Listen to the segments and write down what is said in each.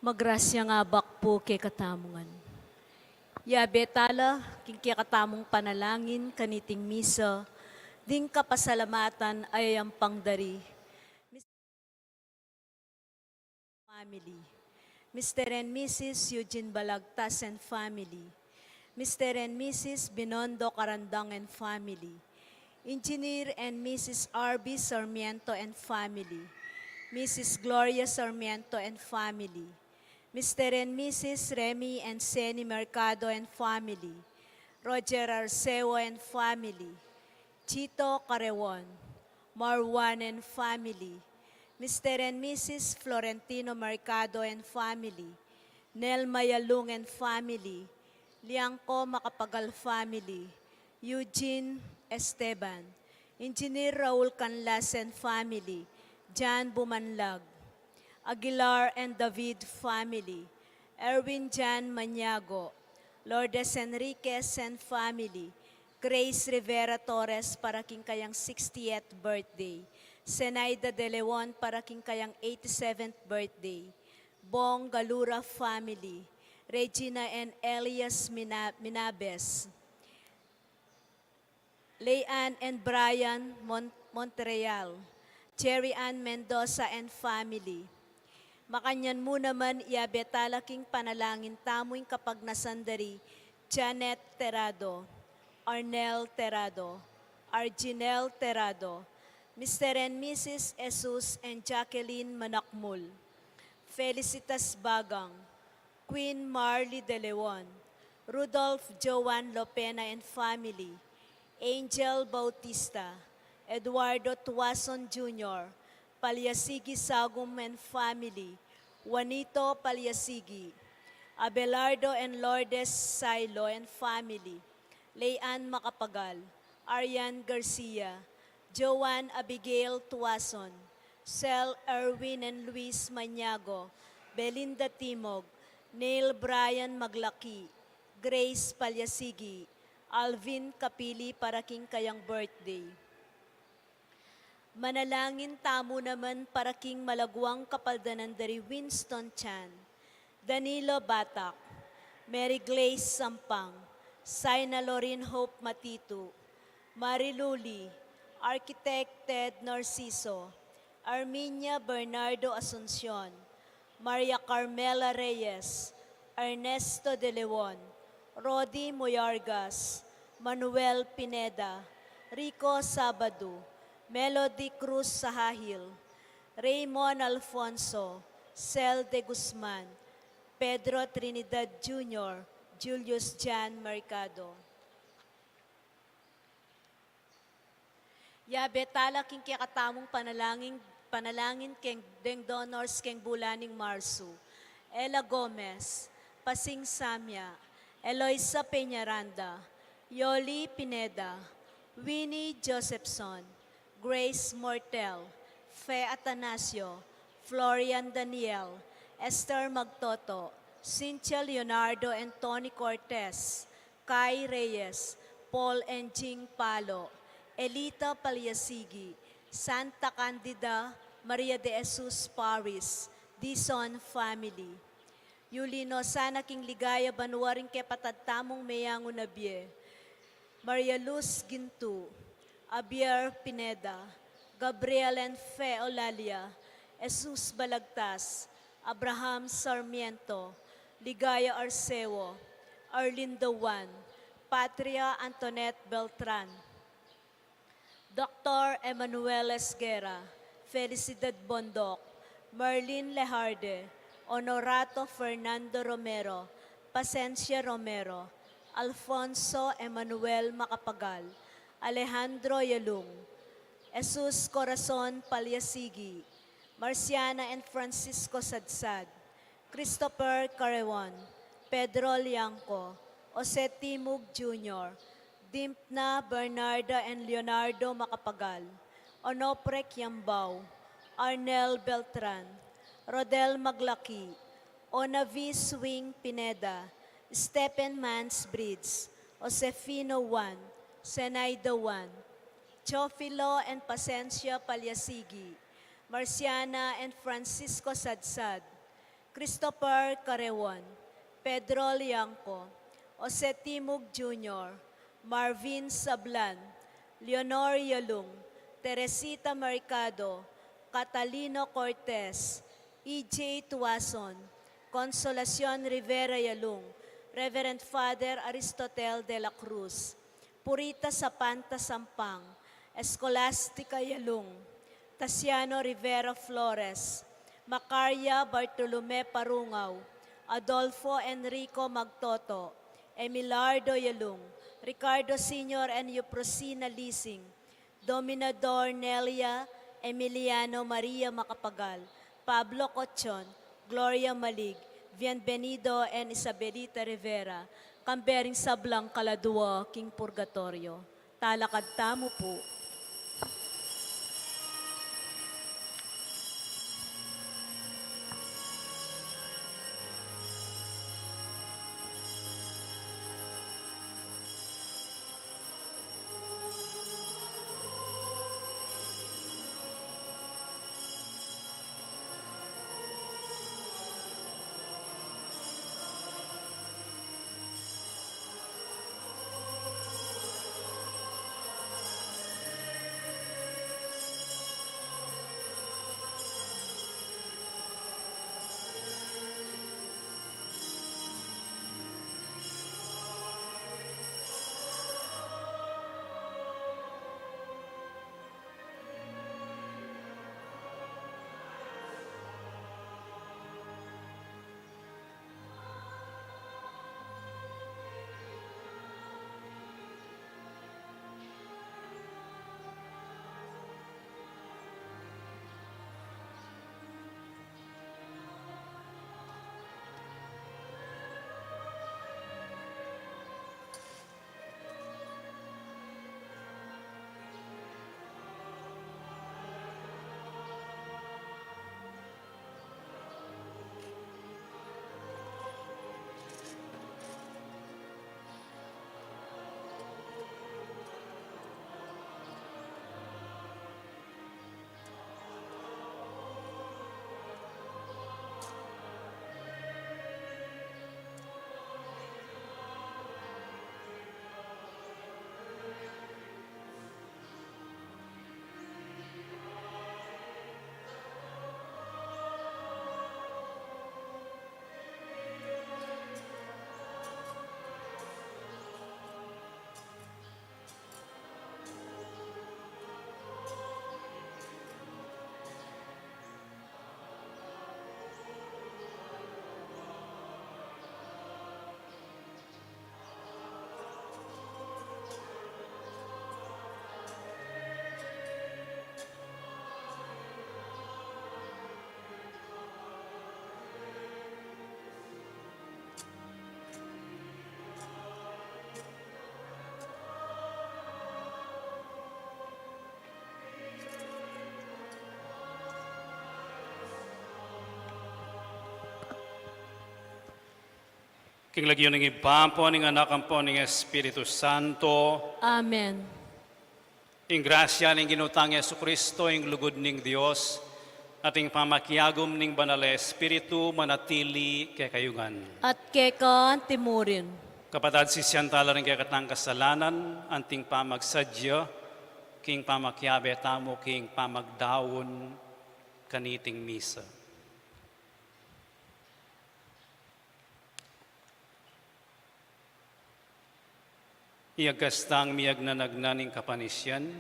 Magrasya nga bakpo kay katamungan. Yabetala, king katamong panalangin, kaniting misa, ding kapasalamatan ay ang pangdari. Family. Mr. and Mrs. Eugene Balagtas and family. Mr. and Mrs. Binondo Carandang and family. Engineer and Mrs. R.B. Sarmiento and family. Mrs. Gloria Sarmiento and family. Mr. and Mrs. Remy and Seni Mercado and family. Roger Arceo and family. Chito Carewon. Marwan and family. Mr. and Mrs. Florentino Mercado and family. Nel Mayalung and family. Liangco Macapagal family. Eugene Esteban. Engineer Raul Canlas and family. Jan Bumanlag. Aguilar and David family. Erwin Jan Maniago. Lourdes Enriquez and family. Grace Rivera Torres para king kayang 60th birthday. Senaida De Leon para king kayang 87th birthday. Bong Galura family. Regina and Elias Minabes. Leanne and Brian Montreal. Cherry Ann Mendoza and family. Makanyan mo naman iabetalaking panalangin tamoy kapag nasandari, Janet Terado, Arnel Terado, Arginel Terado, Mr. and Mrs. Jesus and Jacqueline Manakmul, Felicitas Bagang, Queen Marley De Leon, Rudolph Joan Lopena and family, Angel Bautista, Eduardo Tuason Jr., Palyasigi Sagum and family, Juanito Palyasigi, Abelardo and Lourdes Silo and family, Leanne Macapagal, Arian Garcia, Joanne Abigail Tuason, Sel Erwin and Luis Maniago, Belinda Timog, Neil Brian Maglaki, Grace Palyasigi, Alvin Kapili para king kayang birthday. Manalangin tamo naman para king malagwang kapaldanan dari Winston Chan, Danilo Batak, Mary Glaze Sampang, Saina Lorin Hope Matitu, Mariluli, Architect Ted Narciso, Arminia Bernardo Asuncion, Maria Carmela Reyes, Ernesto De Leon, Rodi Moyargas, Manuel Pineda, Rico Sabado, Melody Cruz Sahahil, Raymond Alfonso, Cel de Guzman, Pedro Trinidad Jr., Julius Jan Mercado. Yabetala king katamong panalangin keng deng donors keng bulaning Marso, Ella Gomez, Pasing Samya, Eloisa Peñaranda, Yoli Pineda, Winnie Josephson, Grace Mortel, Fe Atanasio, Florian Daniel, Esther Magtoto, Cynthia Leonardo and Tony Cortez, Kai Reyes, Paul and Jing Palo, Elita Palyasigi, Santa Candida, Maria de Jesus Paris, Dison family. Yulino sana king ligaya banuwaring kepatadtamong mayango na biye. Maria Luz Gintu, Abier Pineda, Gabriel and Fe Olalia, Jesus Balagtas, Abraham Sarmiento, Ligaya Arceo, Arlindo Juan, Patria Antoinette Beltran, Dr. Emmanuel Esguera, Felicidad Bondok, Merlin Lejarde, Honorato Fernando Romero, Pasencia Romero, Alfonso Emmanuel Macapagal, Alejandro Yalung, Jesus Corazon Palyasigi, Marciana and Francisco Sadsad, Christopher Carewon, Pedro Liangco, Jose Timug Jr., Dimpna Bernarda and Leonardo Macapagal, Onopre Kiambao, Arnel Beltran, Rodel Maglaki, Onavi Swing Pineda, Stephen Mansbridge, Josefino Juan, Senaida Juan, Chofilo and Pasencia Palyasigi, Marciana and Francisco Sadsad, Christopher Carewon, Pedro Liangco, Jose Timog Jr., Marvin Sablan, Leonor Yalung, Teresita Mercado, Catalino Cortez, E.J. Tuason, Consolacion Rivera Yalung, Reverend Father Aristotel de la Cruz, Purita Sapanta Sampang, Escolastica Yalung, Tasiano Rivera Flores, Macaria Bartolome Parungaw, Adolfo Enrico Magtoto, Emilardo Yalung, Ricardo Sr. and Euprosina Lising, Dominador Nelia Emiliano Maria Macapagal, Pablo Cochon, Gloria Malig, Bienvenido and Isabelita Rivera, Kambering Sablang Kaladua, King Purgatorio. Talakad tamo po. King lagyo ng ipampo ng anak ang po ng Espiritu Santo. Amen. Ing grasya ng ginutang Yesu Kristo, ing lugod ng Diyos, at ing pamakiagom ng Banal na Espiritu manatili kay kayugan. At keka timurin. Kapatad si Siyantala rin kay katang kasalanan, anting pamagsadya, king pamakyabe tamo, king pamagdawon, kaniting misa. Iagkastang miyag na nagnaning kapanisyan.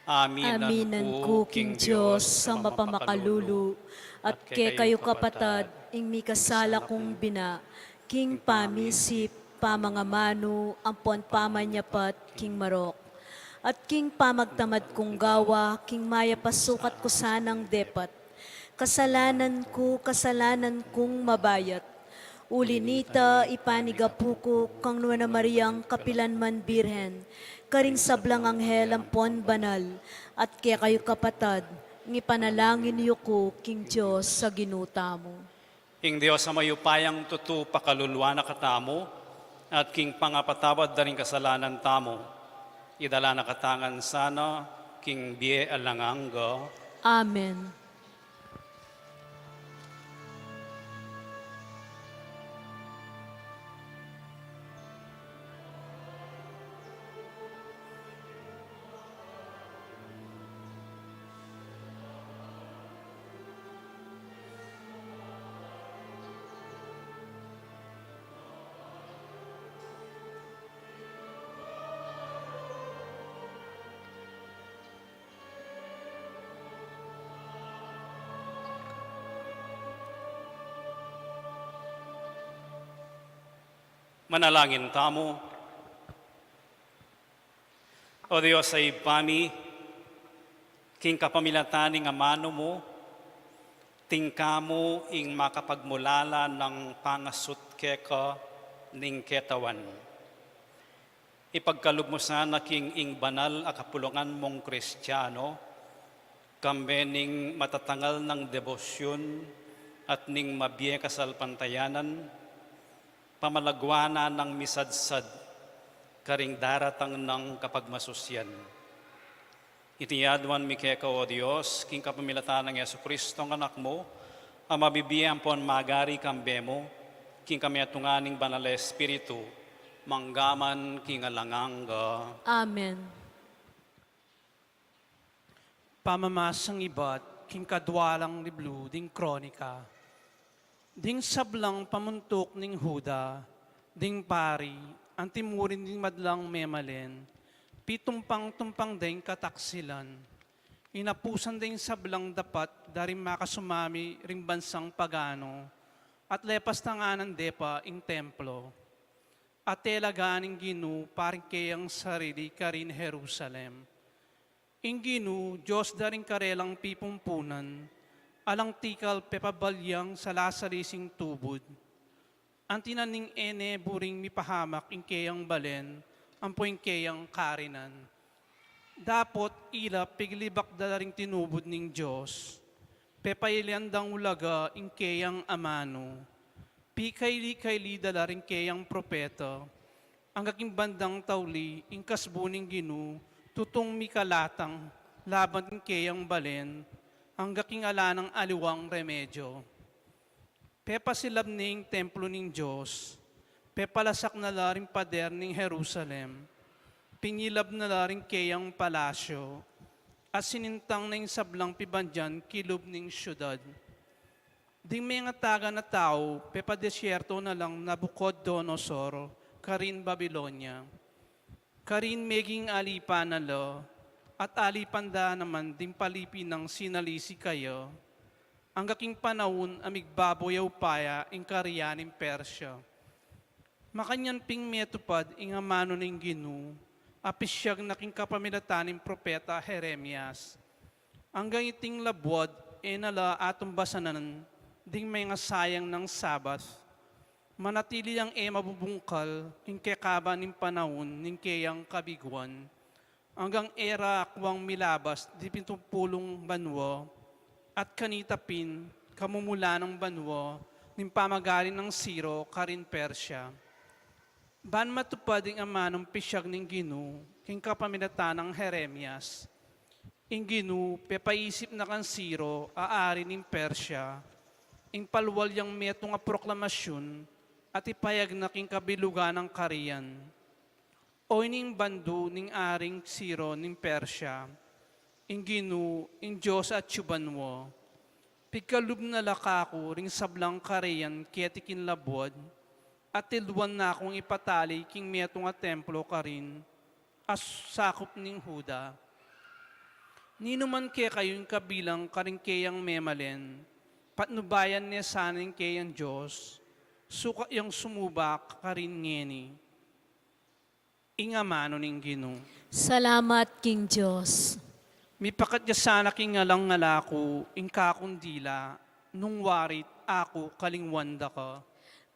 Aminan ko, King Diyos, sa mapamakалulu, at kay kayo kapatad, ing mikasala kong bina, King pamisip, pamangamano, ampon pamanyapat, King marok. At King pamagtamad kong gawa, King maya pasukat ko sanang depat. Kasalanan kong mabayat. Ulinita ipanigapuko kang Nuena Mariang kapilanman birhen, karing sablang anghel ampon banal, at kaya kayo kapatad, ngipanalangin niyo ko, King Diyos, sa ginuta mo. Ing Diyos sa mayupayang tutu pakalulwa na katamo, at king pangapatawad na rin kasalanan tamo, idala na katangan sana, king bie alanganga. Amen. Manalangin tamo. O Diyos ay pami, king kapamilataning amano mo, tingkamo ing makapagmulala ng pangasut keka ning ketawan. Ipagkalog mo sana king ing banal a kapulungan mong Kristiyano, kambe ning matatangal ng debosyon at ning mabiye kasalpantayanan, pamalagwana ng misadsad, karing daratang ng kapagmasusyan. Itiyadwan mi keka o Diyos, king kapamilatan ng Yesu Kristo ng anak mo, ang mabibiyan pon magari kambe mo, king kami atunganing banal na Espiritu, manggaman king alanganga. Amen. Pamamasang ibat, king kadwalang liblu, ding kronika, ding sablang pamuntok ning Huda, ding pari, antimurin ding madlang memalen, pitumpang-tumpang ding kataksilan, inapusan ding sablang dapat dari makasumami ring bansang pagano, at lepas tanganan depa ing templo, at telaganing ginu paring kayang sarili karin Jerusalem. Inginu, Diyos daring karelang pipumpunan, alang tikal pepabalyang sa lasalising tubod. Ang tinaning ene buring mipahamak ing kayang balen, ampoing kayang karinan. Dapot ila piglibak daring tinubod ning Diyos, pepailiandang ulaga ing kayang amano, pikayli-kayli dalaring kayang propeta, ang kaking bandang tawli, ing kasbuning ginu, tutong mikalatang, laban ing kayang balen, ang kaking ala ng aliwang remedyo. Pepasilab ning templo ning Diyos, pepalasak na laring pader ning Jerusalem, pingilab na laring kayang palasyo, at sinintang na yung sablang pibandyan kilob ning syudad. Ding may nga taga na tao, pepadesyerto na lang Nabucodonosor, karin Babylonia. Karin meging alipan na lo, at alipanda naman ding palipi ng sinalisi kayo, ang kaking panahon amigbaboyaw paya ing kariyaning Persya. Makanyan ping metupad ing amano ning ginu, apisyag naking kapamilataning propeta Jeremias. Ang gangiting labwad, nala atong basanan, ding may nga sayang ng Sabat. Manatili ang mabubungkal, ing kekaba ning panahon, ning kayang kabiguan. Hanggang era akwang milabas, di pintupulong banwa, at kanitapin, kamumula ng banwa, ning pamagalin ng Siro, karin Persya. Ban matupad ang amanong pisyag ning ginu, king kapamilatan ng Jeremias. Ing ginu, pepaisip na kan Siro, aari ning Persya, ing palwal yang meto nga proklamasyon, at ipayag na king kabilugan ng kariyan. O ining bandu ning aring Siro ning Persya, ing ginu, ing Diyos at Chubanwo, pigkalub na lakaku ring sablang kariyan ketikin labwad, at tilwan na akong ipatali king meto nga templo karin, as sakop ning Huda. Ninuman kaya kayong kabilang karing kayang memalen, patnubayan niya saning kayang Diyos, suka yung sumubak karin ngeni. Ingamano ning ginu. Salamat, King Diyos. Mipakatya sana king ngalang ngalaku, ing kakundila, nung warit ako kalingwanda ka.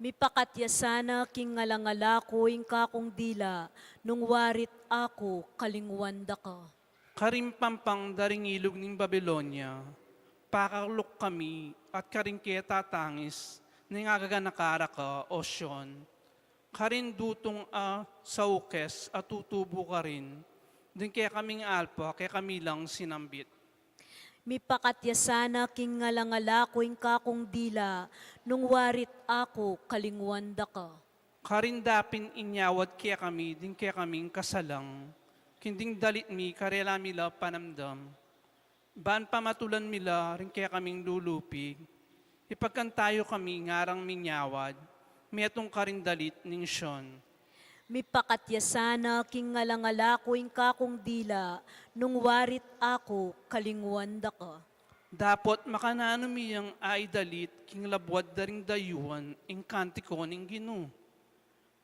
Mipakatyasana king ngalangalako ing kakong dila, nung warit ako kalingwanda ka. Karimpampang daring ilog ning Babylonia, pakalok kami at karing kaya tatangis, ning agaganakara ka, o Sion. Karin dutong saukes at tutubo ka rin, din kaya kaming alpa, kaya kami lang sinambit. Mipakatyasana king ngalangalako ing kakong dila, nung warit ako kalingwanda ka. Karin dapin inyawad kaya kami, din kaya kaming kasalang, kinding dalit mi karela mila panamdam. Baan pamatulan mila, rin kaya kaming lulupig, ipagkantayo kami ngarang minyawad, metong karindalit ning Sion. Mipakatyasana king ngalangalako ing kakong dila, nung warit ako kalingwanda ka. Dapot makanano miyang aidalit king labwad daring dayuhan ing kantiko ning ginu.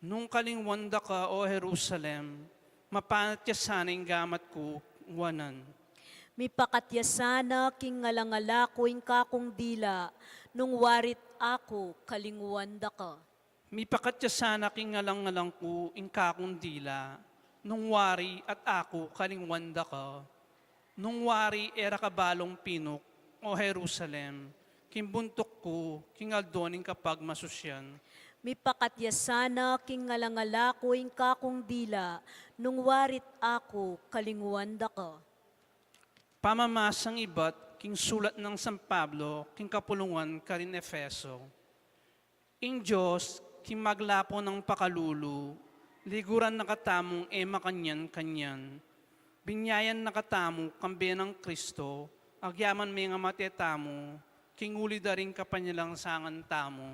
Nung kalingwanda ka, O Jerusalem, mapanatya sana yung gamat ko, wanan. Mipakatyasana king ngalangala ko ing kakong dila, nung warit ako kalingwanda ka. Mipakatya sana king ngalang-ngalang ko, ing kakong dila, nung wari at ako kalingwanda ka. Nung wari era kabalong pinok, O Jerusalem, kimbuntok ko, kingaldoning kapag masusyan. Mipakatyasana king ngalangala ko ing kakong dila, nung warit ako kalingwanda ka. Pamamasang iba't king sulat ng San Pablo, king kapulungan karin Efeso. Ing Diyos, king maglapo ng pakalulu, liguran nakatamong ema kanyan-kanyan. Binyayan nakatamo kambi ng Kristo, agyaman may nga matetamo, king uli da rin kapanyalang sangan tamo.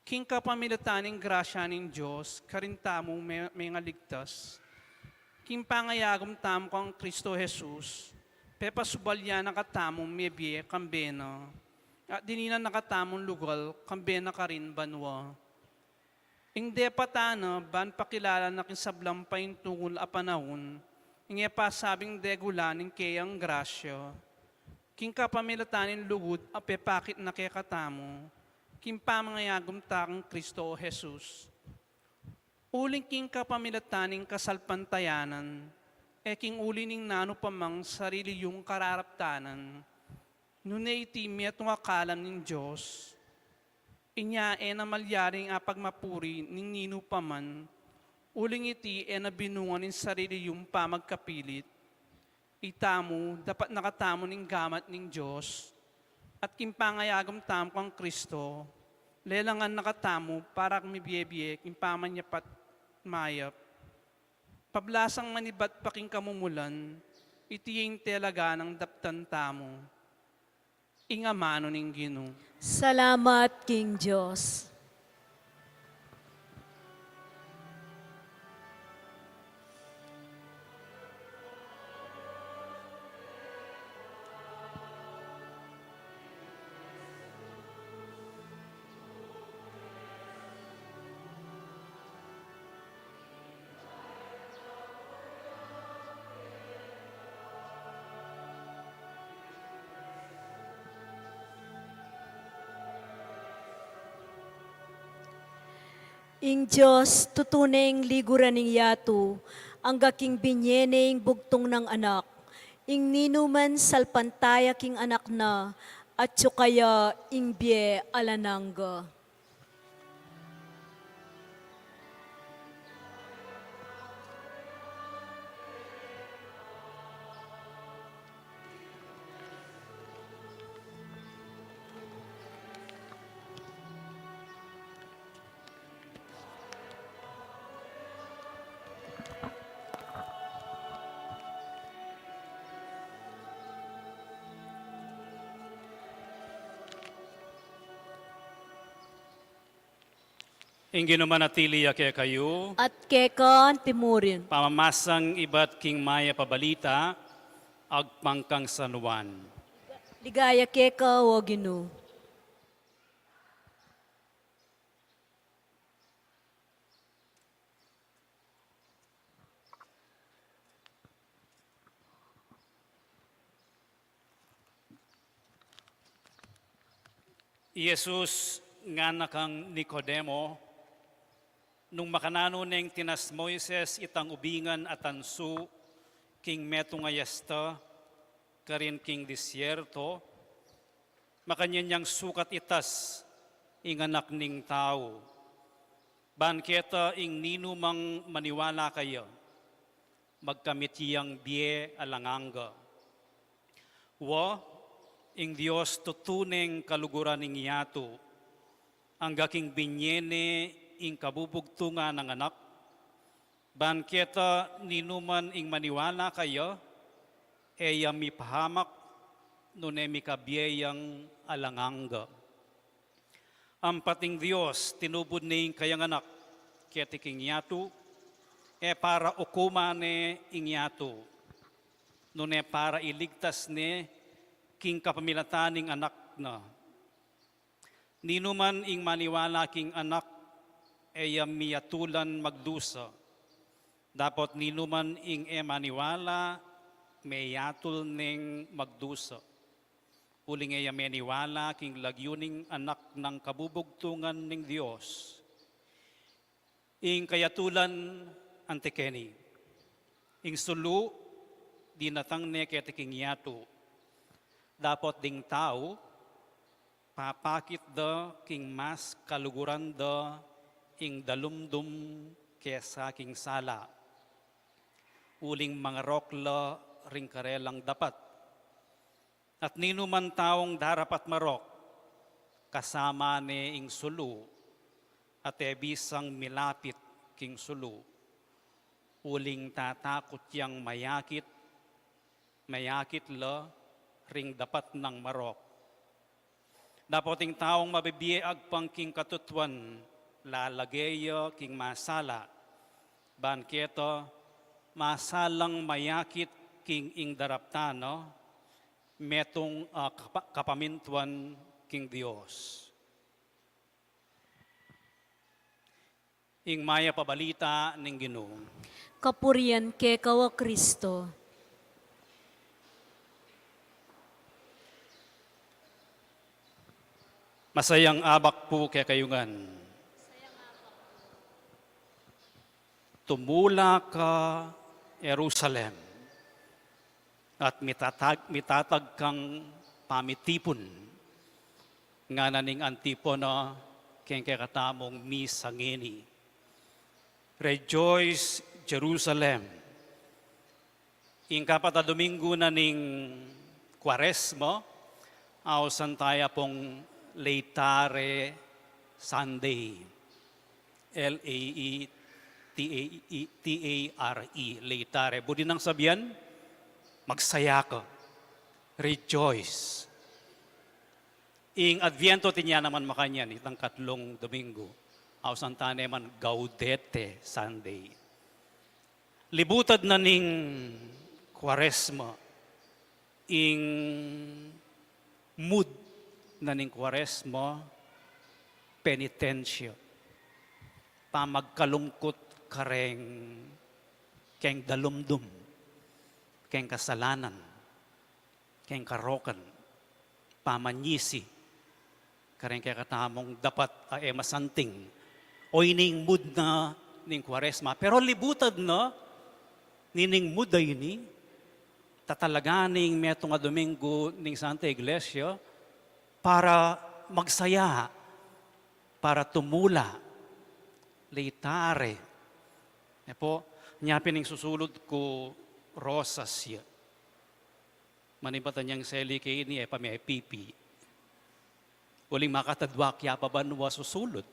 King kapamilataning grasya ng Diyos, karintamo may nga ligtas. King pangayagom tamo kang Kristo Jesus, pepasubalya nakatamong mebye kambena, at dinina nakatamong lugal kambena ka rin banwa. Ing depatana, ban pakilala na kinsablang pa yung tungol a panahon, ing sabing degula ng kayang grasya, king kapamilatanin lugod a pepakit na kekatamo, king pamangayagom takang Kristo Jesus. Uling king kapamilataning kasalpantayanan, king uli ning nano pamang sarili yung kararaptanan, nunay iti metong akalam ng Diyos, inya na malyaring apag mapuri ning nino paman, uling iti na binungan ng sarili yung pamagkapilit, itamo dapat nakatamo ning gamat ng Diyos, at kimpangayagam tamo kang Kristo, lelangan nakatamo para kumibiyebye, kimpamanyapat mayap. Pablasang manibat paking kamumulan, itiying telaga ng daptan tamo. Ingamano ning Ginoo. Salamat, King Diyos. Ing Diyos, tutuneng liguran ng yato, ang gaking binyeneng bugtong ng anak, ing ninuman salpantaya king anak na, at kaya ing bie alanangga. Ingin manatili kaya kayo, At kekan timurin. pamamasang iba't king maya pabalita, agpangkang sanuan. Ligaya keka o Ginoo. Jesus nga nakang Nicodemo, nung makanano neng tinas Moises itang ubingan at tansu, king meto nga yasta, karin king disyerto, makanyanyang sukat itas, ing anak ning tao. Banketa ing ninumang maniwala kayo, magkamitiyang bie alanganga. Wa, ing Diyos tutuneng kaluguran ning yato, ang gaking binyene ing kabubugtungan ng anak, banketa ninuman ing maniwala kayo, eya mipahamak, nune mikabiyayang alanganga. Ang pating Diyos, tinubod ni kayang anak, ketiking yato, para ukumane ing yato, nune para iligtas ni king kapamilataning anak na. Ninuman ing maniwala king anak, miyatulan magdusa. Dapat ninuman ing emaniwala, mayatul ning magdusa. Uling meniwala king lagyuning anak ng kabubugtungan ning Dios. Ing kayatulan antekeni. Ing sulu, dinatang ne ketiking yato. Dapat ding tao, papakit da king mas kaluguran da ing dalumdum kesa king sala. Uling mga rokla ring karelang dapat. At ninuman taong darapat marok, kasama ni ing sulu, at bisang milapit king sulu. Uling tatakot yang mayakit la ring dapat ng marok. Dapat ing taong mabibiag pang king katutuan, lalagaya king masala, banketo, masalang mayakit king ing daraptano, metong kapamintuan king Dios. Ing maya pabalita ning Ginoo. Kapurian ke kawa Kristo. Masayang abak po kaya kayungan. Tumula ka Jerusalem at mitatag kang pamitipon nga naning antipona keng kakatamong misangeni. Rejoice Jerusalem. Ing kapata Domingo na ning Kwaresma, ausan tayo pong Laetare Sunday. L-A-E-T-A-R-E, Laetare. Budi nang sabihan, magsaya ka. Rejoice. Ing Adviento tinya naman makanyan, itang katlong Domingo. Ausan tayo man Gaudete Sunday. Libutad na ning Kwaresma. Ing mood na ning Kwaresma, penitensya. Pamagkalungkot kareng keng dalumdum, keng kasalanan, keng karokan, pamanyisi, kareng kaya katamong dapat masanting, o ining mood na ning Kwaresma. Pero libutad na, nining mood ay ni, tatalaganing metong nga Domingo ning Santa Iglesia, para magsaya, para tumula, Laetare. E po, niya pining susulod ko rosas siya. Manibatan niyang seli kay ni may pipi. Uling makatadwak ya pa banwa susulod.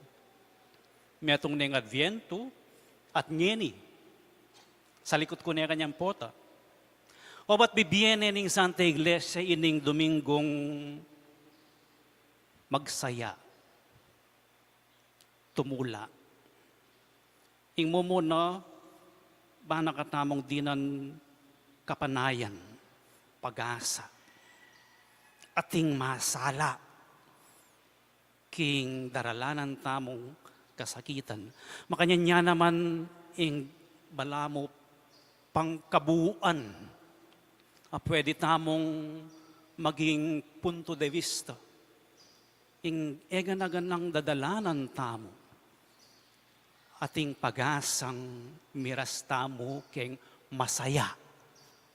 Metong ning Adviento at ngeni. Sa likod ko niya kanyang pota. O ba't bibiyene ning Santa Iglesia ining Domingong magsaya, tumula. Ing mo muna, ba nakatamong dinan kapanayan, pag-asa, ating masala, king daralanan tamong kasakitan. Makanya niya naman ing balamo pangkabuuan, pwede tamong maging punto de vista. Ing eganagan ng dadalanan tamo, ating pag-asang miras tamo keng masaya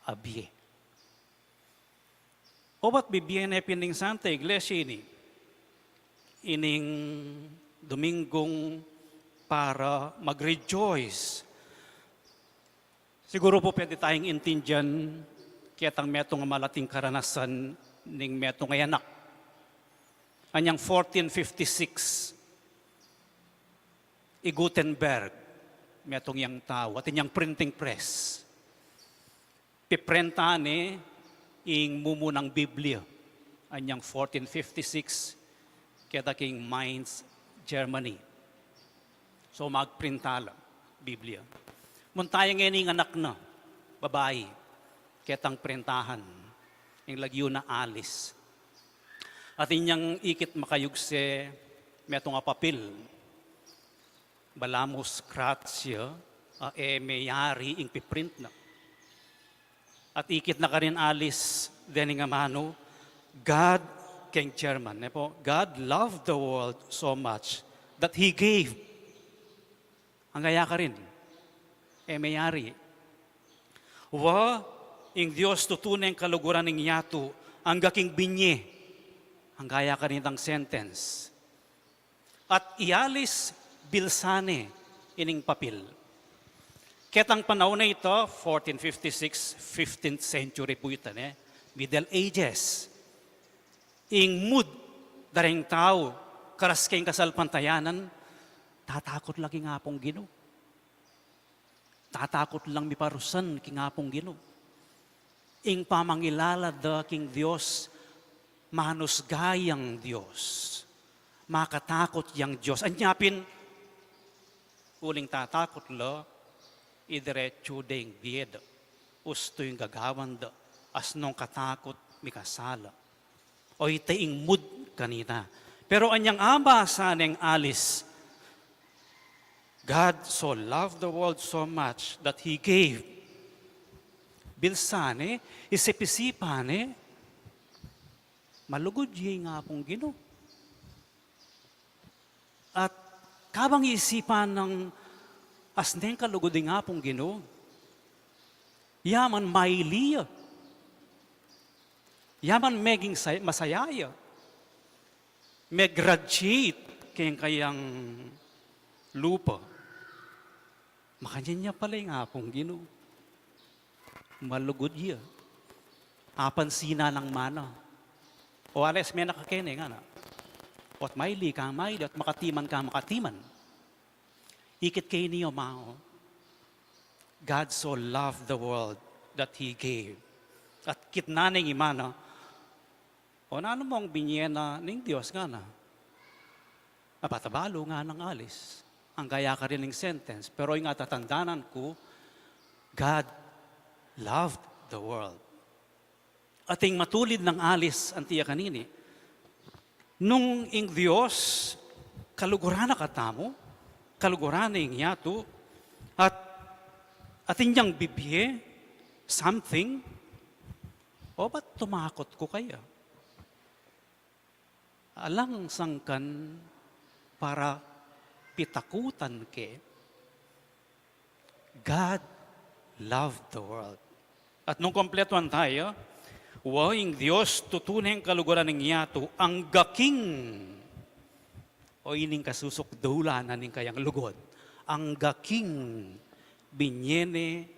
abye. O ba't bibiyene pining Santa Iglesia ini? Ining Domingong para mag-rejoice. Siguro po pwede tayong intindihan kitang metong malating karanasan ning metong anak. Anyang 1456, Gutenberg, metong yang tao, at inyang printing press. Piprenta ni ing mumunang Biblia. Anyang 1456, kita king Mainz, Germany. So magprintala, Biblia. Muntayang nga anak na, babae, kitang printahan, yung lagyo na alis. At inyang ikit makayugse, metong apapil, balamos gratia, mayari ing piprint na. At ikit na ka rin alis, dening amano, God, King Chairman, God loved the world so much that He gave. Ang gaya ka rin, mayari. Wa, ing Diyos tutuneng kaluguran ng yato, ang gaking binye, ang gaya ka rin ng sentence. At ialis bilsane ining papel. Ketang panahon na ito, 1456, 15th century po ito, Middle Ages. Ing mood, daring tao, karas kayong kasalpantayanan, tatakot lang nga pong Ginoo. Tatakot lang miparusan king apong Ginoo. Ing pamangilala da king Diyos, manusgayang Diyos. Makatakot yang Diyos. Anyapin, uling tatakot lo, idiretso ding biyed. Usto yung gagawan da, asnong katakot mikasala. O itaing mood kanina. Pero anyang aba sa neng alis, God so loved the world so much that He gave. Bilsane, isipisipane, malugod yung nga pong Ginoo. At kabang isipan ng asneng kalugod nga pong Ginoo, yaman mailiya, yaman meging masayaya, mag-graduate kayang lupa. Makanya niya pala yung apong Ginoo. Malugod niya. Apansina ng mana. O alas may nakakene nga na. At maili ka maili at makatiman ka makatiman. Ikit kayo niyo mao. God so loved the world that He gave. At kitnaning imana, o na ano mong binyena ng Diyos nga na. Napatabalo nga ng alis. Ang kaya ka rin ng sentence. Pero yung atatandanan ko, God loved the world. Ating matulid ng alis, antiya kanini, nung ing Diyos, kaluguran na katamo, kaluguran na ing yato, at ating niyang bibye, something, o ba't tumakot ko kaya? Alang sangkan para pitakutan ke, God loved the world. At nung kompletuan tayo, waing Diyos tutuneng kaluguran ng yato ang gaking o ining kasusukdula na ning kayang lugod. Ang gaking binyene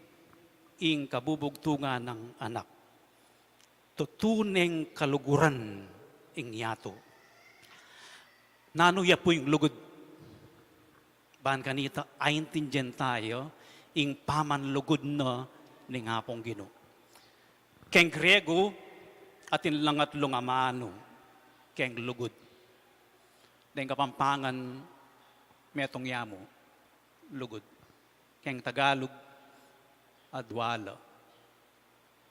ing kabubugtungan ng anak. Tutuneng kaluguran ing yato. Nanuya po yung lugod. Bahan kanita, aintindihan tayo ing pamanlugod na ni nga pong Ginoo. Keng Grego, atin lang at lungamano, keng lugod. Dahil kapampangan, metong yamo, lugod. Keng Tagalog, adwala.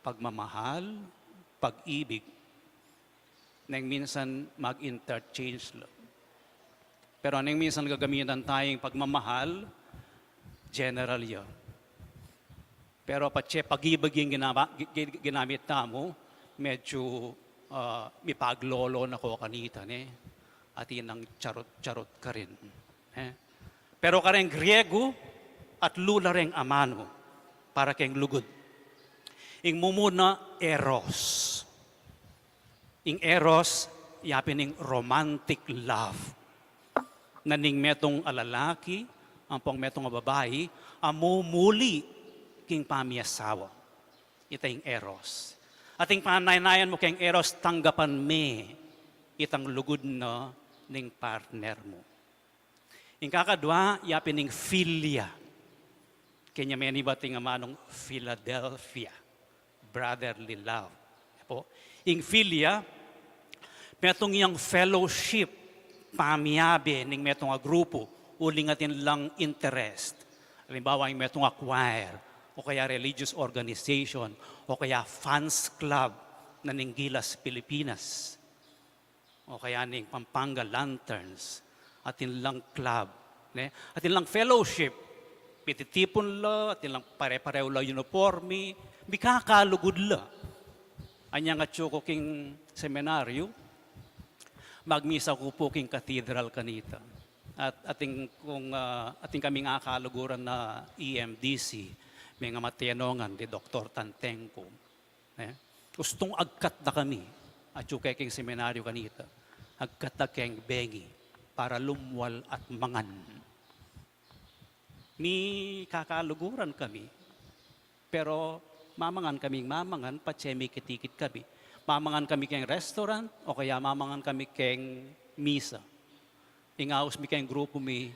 Pagmamahal, pag-ibig, nang minsan mag-interchange lang. Pero nang minsan gagamitan tayong pagmamahal, general yun. Pero patse pag-ibig yung ginamit tamo, medyo mipaglolo na ko kanita. At yun ang charot-charot ka rin. Pero ka rin Griego at lula rin amano para kayong lugod. Ing mumuna eros. Ing eros, yapin ing romantic love. Naning metong alalaki, ang pong metong babae, amumuli king pamiasawa. Ito yung eros. Ating panaynayan mo kayong eros, tanggapan me itang lugod na ning partner mo. Yung kakadwa, yapin ning philia. Kanya may nibating amanong Philadelphia. Brotherly love. Po. Yung philia, metong yung fellowship, pamiyabe ning metong grupo, uling atin lang interest. Halimbawa, yung metong choir, o kaya religious organization, o kaya fans club na ning Gilas, Pilipinas, o kaya ning Pampanga Lanterns, atin lang club Ne? At ilang fellowship, pititipon la, at ilang pare-pareho la uniforme, mikakalugod la. Anya nga tsyo ko king seminaryo, magmisa ko po king cathedral kanita. At ating kaming akaluguran na EMDC, may nga matenongan di Dr. Tantengco. Gustong agkat na kami, at yung king seminaryo kanita, agkat na keng bengi, para lumwal at mangan. Ni kakaluguran kami, pero mamangan patsemi kitikit kami. Mamangan kami keng restaurant, o kaya mamangan kami keng misa. Ingaos mi keng grupo mi,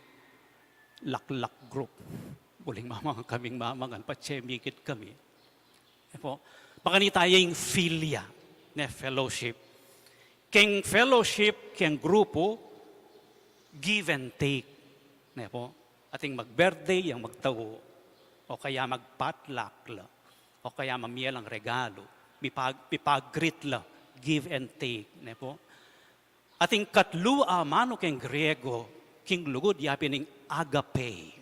laklak group. Buling mamangan, patsemi kit kami. Baka ni tayo yung filia, na fellowship. Keng fellowship, keng grupo, give and take. Ating mag-birthday, yung magtawo, o kaya mag-potluck la, o kaya mamiyalang regalo, mipag-greet la, give and take. Ating katlua, mano keng Griego, king lugod, yapin ng agape.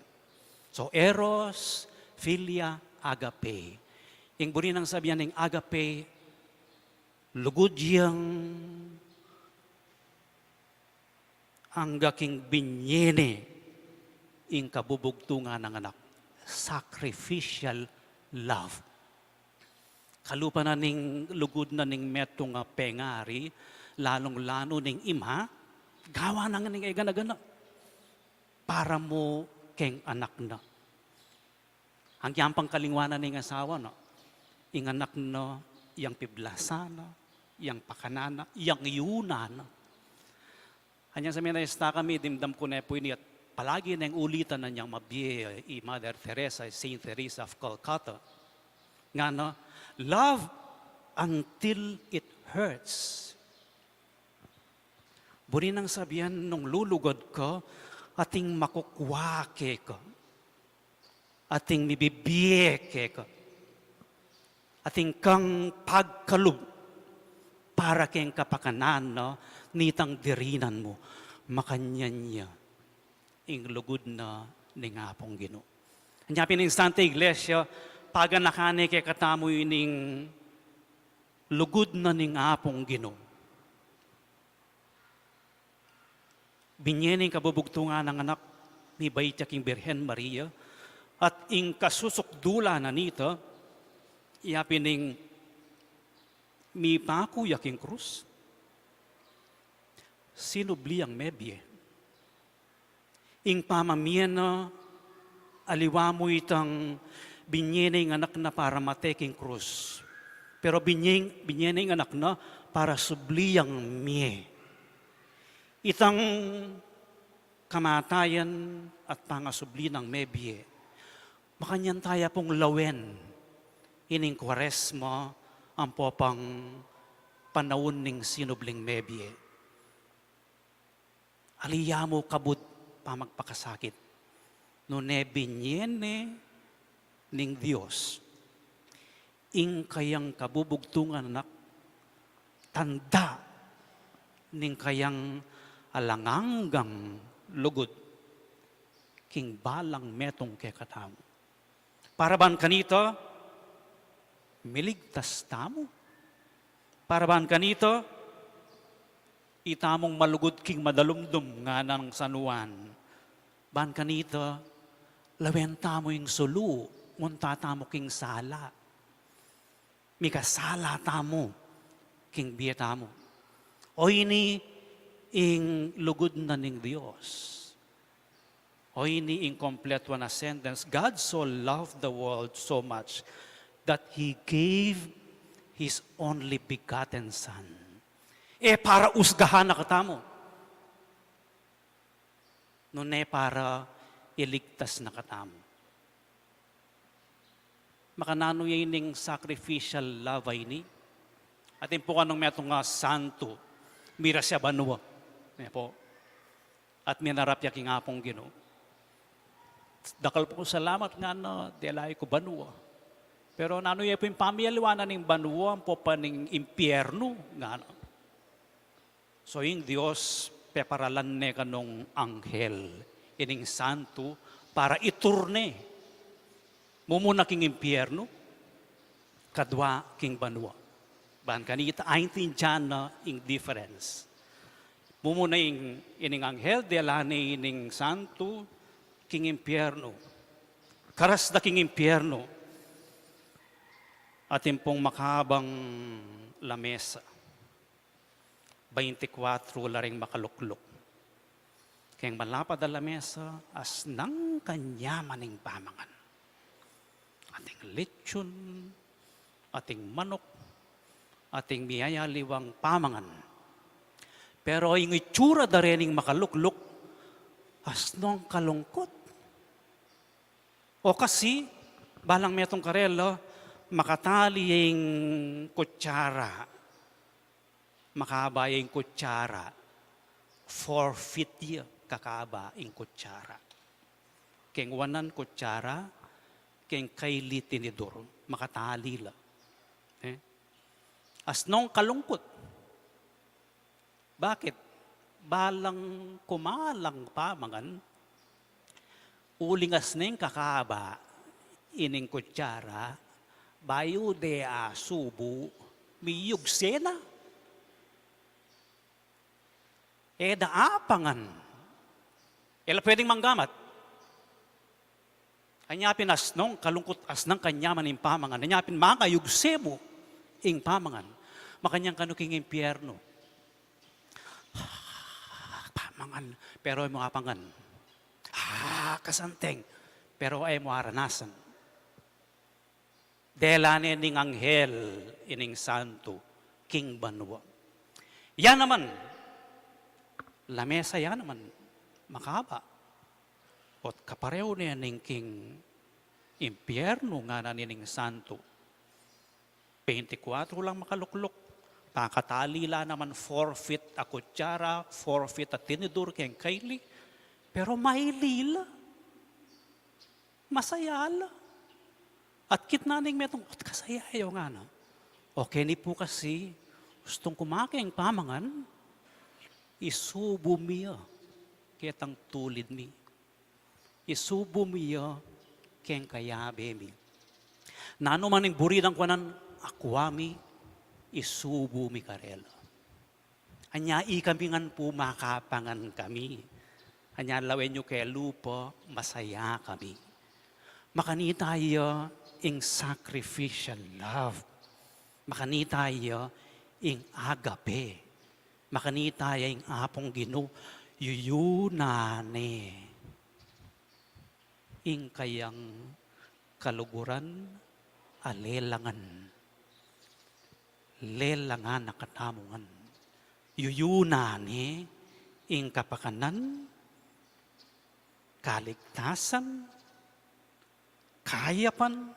So, eros, philia, agape. Yung buri nang sabihan ng agape, lugod yang anggaking binyene ing kabubugtungan ng anak. Sacrificial love. Kalupa na ning lugod na ning metong pengari, lalong-lano ning ima, gawa na nga ning gana-gana. Para mo keng anak na. Ang yampang kalingwanan ning asawa na, ing anak na, yang piblasana, yang pakanana, yang yunana. Hanyang sa minayasta kami, dimdam ko na po ini at palagi na yung ulitan na niyang mabiye, Mother Teresa, Saint Teresa of Calcutta. Nga na, love until it hurts. Buri nang sabihan nung lulugod ka, ating makukwake ka. Ating mibibiyeke ka. Ating kang pagkalub para keng kapakanan, no? Nitang dirinan mo, makanyan niya, ing lugod na ni nga pong Ginoo. Hanya pining Santa Iglesia, paganakane kay katamoy ning lugod na ni nga pong Ginoo. Binyening kabubugtungan ng anak ni Baytya king Birhen Maria, at ing kasusukdula na nito, iyapining mi pakuya king krus, sinubli ang mebye. Ing pamamiyan na aliwa mo itang binyeneng anak na para mateking krus. Pero binyeneng anak na para subliyang miye. Itang kamatayan at pangasubli ng mebye. Makanyan tayo pong lawen ining Kwaresma ang popang panahon ning sinubling mebye. Aliyamo kabut pa magpakasakit. No nebinyene ning Diyos. Ing kayang kabubugtungan anak, tanda ning kayang alanganggang lugod, king balang metong kekatamo. Para ban kanito, miligtas tamo. Para ban kanito, itamong malugod king madalumdum nga ng sanuan. Ban kanito, lawenta mo yung sulu, muntata mo king sala. Mikasala tamo, king biyeta mo. O ini ing lugod na ning Diyos. O ini ing kompleto na sentence, God so loved the world so much that He gave His only begotten Son. Para usgahan na katamo. Nune para iligtas na katamo. Makanano yung sacrificial love ay ni. Atin po kanong metong nga santo, mira siya banwa. Po. At minarap yaking apong Ginoo. Dakal po salamat nga na delay ko banwa. Pero nano yung pamiyaliwanan ng banwa, po pa ng impyerno nga na. So yung Diyos, peparalan ne kanong anghel, ining santo para iturne. Mumuna king impyerno, kadwa king banwa. Ban kanita aintin dyan na ing difference. Mumuna ining anghel, delane ining santo, king impyerno. Karas da king impyerno. Atin pong makabang lamesa. 24 laring makaluklok. Kaya malapad ang lamesa as nang kanyamaning pamangan. Ating lechon, ating manok, ating miyayaliwang pamangan. Pero yung itsura da rening makaluklok, as nang kalungkot. O kasi, balang metong karelo, makatali yung kutsara, makaba yung kutsara, 4 feet yun, kakaba yung kutsara. Keng wanan kutsara, keng kaili tinidor, makatali la. As nung kalungkot. Bakit? Balang kumalang pamangan, uling as neng kakaba, ining kutsara, bayo de subu, miyug sena. Da apangan. Ela pwedeng manggamat. Anyapin asnong kalungkot asnang kanyaman in pamangan. Anyapin mga yugsemo ing pamangan. Makanyang kanuking impyerno. Pamangan. Pero ay mga pangan. Kasanteng. Pero ay mo aranasan. Delane ning anghel ining santo king banwa. Yan naman. Lamesa yan naman, makaba. At kapareho niya ning king impyerno nga na nining santo. 24 lang makaluklok. Pakatalila naman 4 feet a kutsara, 4 feet a tinidor keng kaili. Pero mailila. Masayala. At kitnaning metong, kasayayo nga na. Okay ni po kasi, gustong kumaking pamangan, isubo miya ketang tulid mi. Isubo miya keng kayabe mi. Nano man yung buridang kwanan, akwami, isubo mi karela. Anya kami ngan po makapangan kami. Anya lawen nyo kay lupa, masaya kami. Makanita iya ing sacrificial love. Makanita iya ing agape. Makanita yung apong Ginoo, yuyunane. Ing kayang kaluguran, alelangan. Lelangan na katamungan. Yuyunane, ing kapakanan, kaligtasan, kayapan,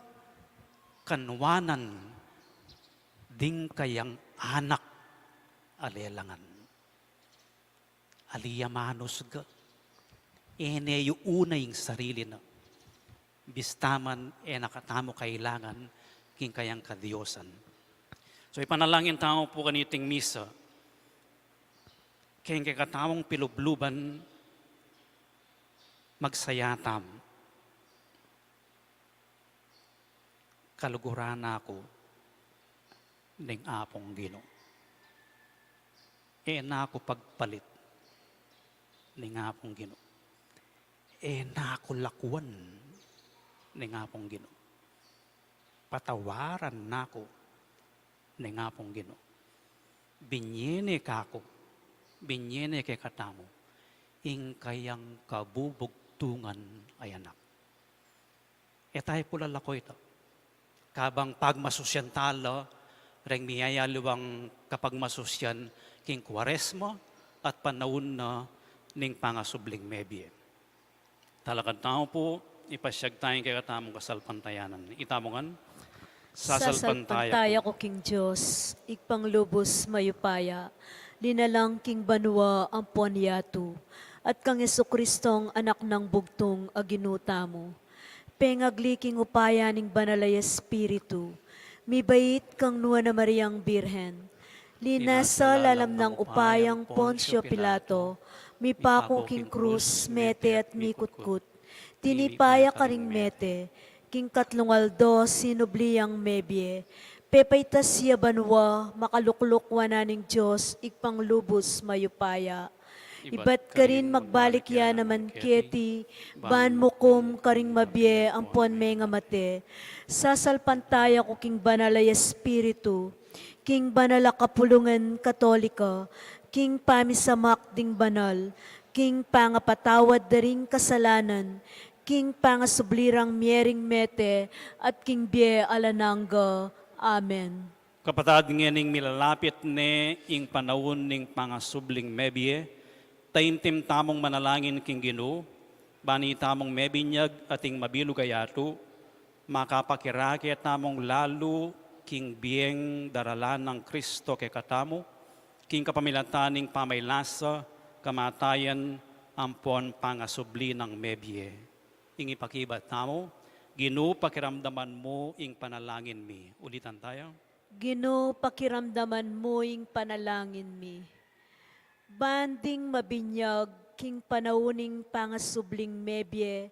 kanwanan, ding kayang anak, alelangan. Aliyamanos ga. Ene yung una yung sarili na. Bistaman nakatamo kailangan king kayang kadiyosan. So ipanalangin tao po kaniting misa. Kaya katamong pilubluban magsayatam. Kaluguran ako ng apong Ginoo. Na ako pagpalit ni nga pong Ginoo. Na ako lakuan ni nga pong Ginoo. Patawaran na ako ni nga pong Ginoo. Binyene ka ako, binyene kay katamo, ing kayang kabubugtungan ay anak. Tayo pula lako ito. Kabang pagmasusyan talo, reng miyayaliwang kapag masusyan, king Kwaresma at panahon na ning pangasubling mebye. Talagang tao po, ipasyag tayong kaya tamong kasalpantayanan. Itamongan, sasalpantaya ko king Diyos, ikpanglubos mayupaya, linalang king banwa ang ponyato, at kang Jesukristong anak ng bugtong aginuta mo. Pengagliking upaya ning banalay Espiritu, mibait kang nuwa na Mariang Birhen, linasa lalam ng upayang Poncio Pilato, Mipako king krus, mete at mikutkut. Tinipaya karing mete, king katlungaldo, sinubliyang mebye. Pepaytas siya banwa, makalukluk wananing Diyos, ikpanglubos mayupaya. Ibat ka rin magbalik ya naman keti, ban mukum karing mabye, ampon may nga mate. Sasalpantaya ko king banalay espiritu, king banala kapulungan katolika, king pamisamak ding banal, king pangapatawad daring kasalanan, king pangasublirang miering mete, at king bie alananga. Amen. Kapatad ngening milalapit ne ing panahon ning pangasubling mebye, taimtim tamong manalangin king Ginoo, bani tamong mebinyag ating mabilugayato, makapakiraki tamong lalo king bieng daralan ng Kristo kay katamo, king kapamilataning pamaylasa, kamatayan, ampon pangasubli ng mebye. Ing ipakibat tamo, Ginoo pakiramdaman mo ing panalangin mi. Ulitan tayo. Ginoo, pakiramdaman mo ing panalangin mi. Banding mabinyag, king panauning pangasubling mebye,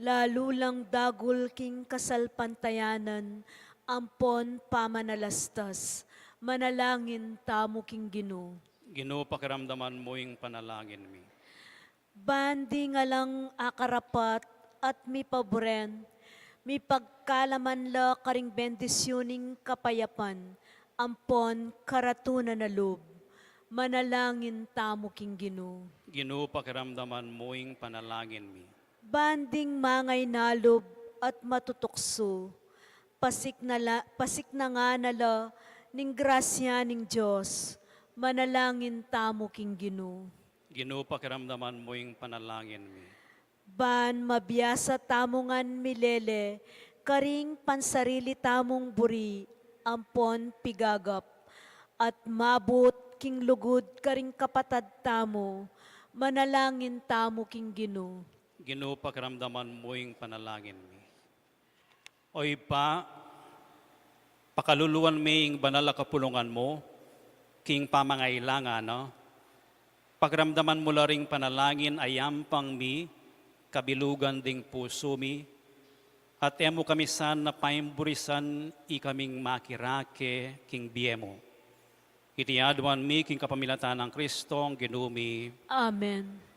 lalo lang dagul king kasalpantayanan, ampon pamanalastas, manalangin tamo king Ginoo. Ginoo pakiramdaman mo ing panalangin mi. Banding alang akarapat at mi pabren, mi pagkalaman la karing bendisyoning kapayapan, ampon karatunan na loob. Manalangin tamo king Ginoo. Ginoo pakiramdaman mo ing panalangin mi. Banding mangay nalob at matutukso, pasik na nga nala ning grasya ning Diyos, manalangin tamo king Ginoo. Ginoo pakiramdaman mo ing panalangin mi. Ban mabiyasa tamongan milele, karing pansarili tamong buri, ampon pigagap, at mabot king lugod karing kapatad tamo, manalangin tamo king Ginoo. Ginoo pakiramdaman mo ing panalangin mi. Oy pa, pakaluluan mi ing banal na kapulungan mo, king pamangailangan, no? Pagramdaman mo la ring panalangin ayampang mi, kabilugan ding puso mi, at emo kami san na paimburisan ikaming makirake king biemo. Itiyaduan mi king kapamilatan ng Kristo ang Ginoo mi. Amen.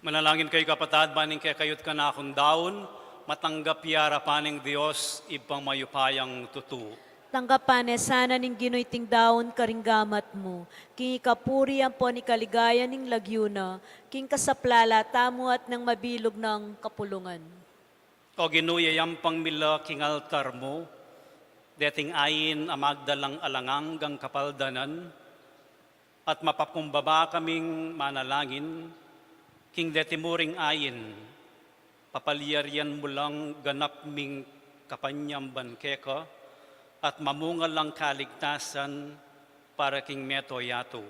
Manalangin kayo kapatad, baning kaya kayot ka na akong daon, matanggap yara paning Diyos, ibang mayupayang tutu. Tanggapan sana ning ginuiting daon karinggamat mo. King ikapuri ang po ni kaligaya ning lagyuna. King kasaplala tamo at nang mabilog ng kapulungan. O ginuyayam pang mila king altar mo, deting ayin amagdalang alangang gang kapaldanan, at mapakumbaba kaming manalangin, king detimuring ayin, papalyaryan mo lang ganap ming kapanyang bankeka, at mamungal lang kaligtasan para king meto yato.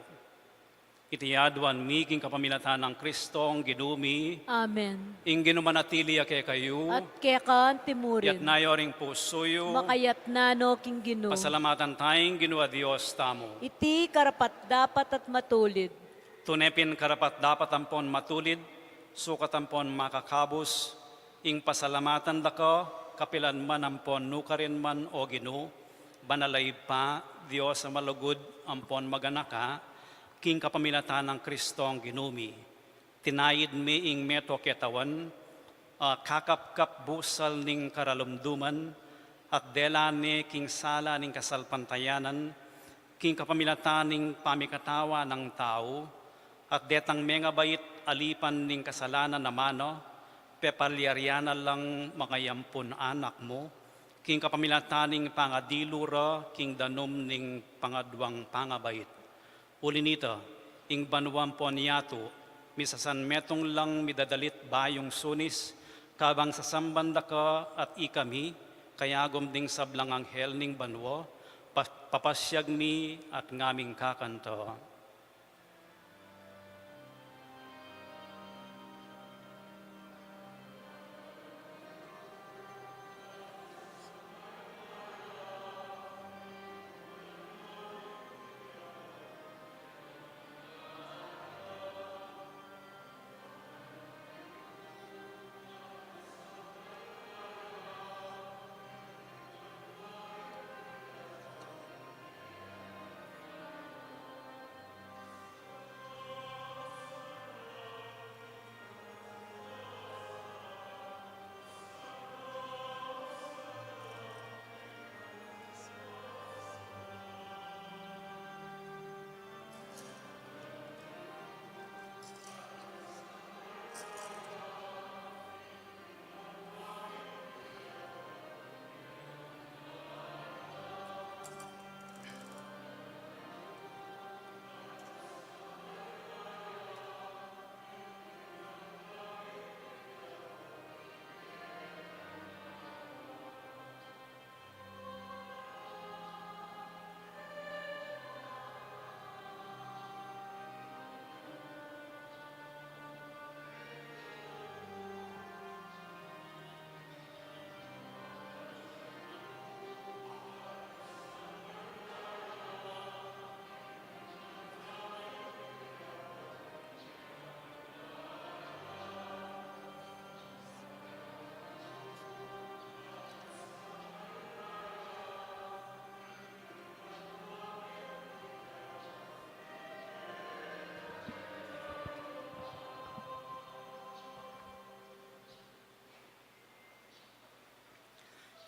Itiyaduan mi king kapaminatan ng Kristong ginumi, Amen. ing ginumanatili kay kayo, At kaya ka yat timurin. nayoring pusoyo, Makayat na no king gino. pasalamatan tayong ginawa Diyos tamo. Iti karapat dapat at matulid. Tunepin karapat dapat ampon matulid, sukat ampon makakabos, ing pasalamatan dako, kapilan man ampon nukarin man o gino, banalay pa, Diyos sa malugod ampon maganaka, king kapamilatan ng Kristong ginumi. Tinayid mi ing meto ketawan, kakapkap busal ning karalumduman, at dela ni king sala ning kasalpantayanan, king kapamilatan ning pamikatawa ng tao, at detang mga bait alipan ning kasalanan na mano, pepalyaryanan lang mga yampun anak mo, king kapamilatan ning pangadilura, king danom ning pangadwang pangabait. Uli nito, ing banuan po niyato, misasan metong lang midadalit bayong sunis, kabang sasambanda ka at ikami, kaya gumding sablang anghel ning banwa, papasyag mi at ngaming kakanto.